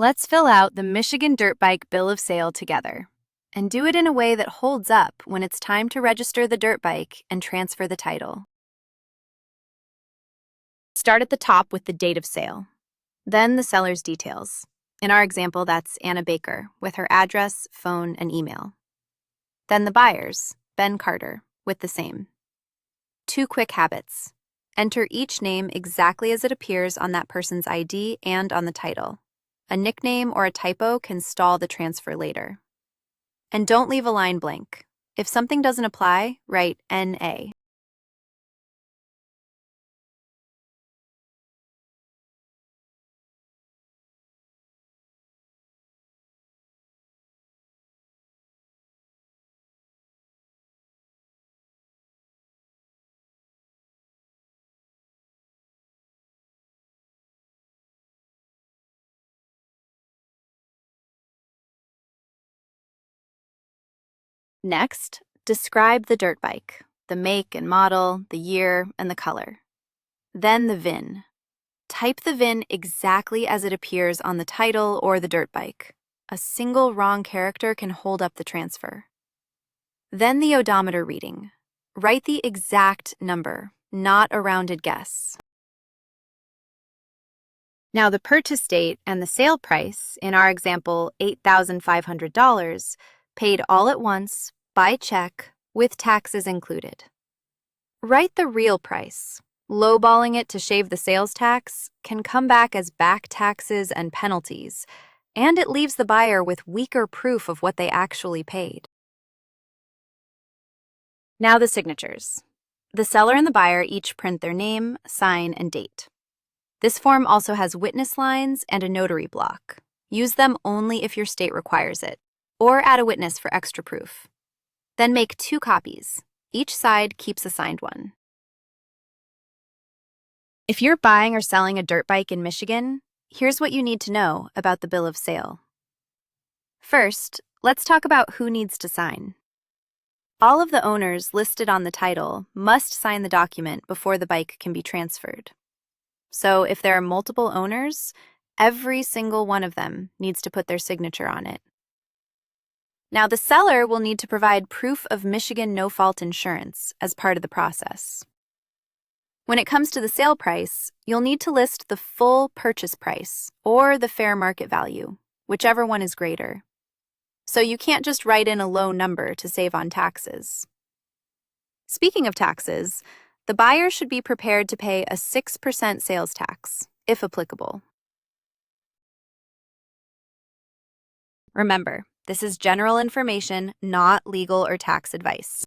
Let's fill out the Michigan Dirt Bike Bill of Sale together, and do it in a way that holds up when it's time to register the dirt bike and transfer the title. Start at the top with the date of sale, then the seller's details. In our example, that's Anna Baker, with her address, phone, and email. Then the buyers, Ben Carter, with the same. 2 quick habits. Enter each name exactly as it appears on that person's ID and on the title. A nickname or a typo can stall the transfer later. And don't leave a line blank. If something doesn't apply, write NA. Next, describe the dirt bike, the make and model, the year, and the color. Then the VIN. Type the VIN exactly as it appears on the title or the dirt bike. A single wrong character can hold up the transfer. Then the odometer reading. Write the exact number, not a rounded guess. Now the purchase date and the sale price, in our example $8,500, paid all at once, by check, with taxes included. Write the real price. Lowballing it to shave the sales tax can come back as back taxes and penalties, and it leaves the buyer with weaker proof of what they actually paid. Now the signatures. The seller and the buyer each print their name, sign, and date. This form also has witness lines and a notary block. Use them only if your state requires it, or add a witness for extra proof. Then make 2 copies. Each side keeps a signed one. If you're buying or selling a dirt bike in Michigan, here's what you need to know about the bill of sale. First, let's talk about who needs to sign. All of the owners listed on the title must sign the document before the bike can be transferred. So if there are multiple owners, every single one of them needs to put their signature on it. Now, the seller will need to provide proof of Michigan no-fault insurance as part of the process. When it comes to the sale price, you'll need to list the full purchase price or the fair market value, whichever one is greater. So you can't just write in a low number to save on taxes. Speaking of taxes, the buyer should be prepared to pay a 6% sales tax, if applicable. Remember, this is general information, not legal or tax advice.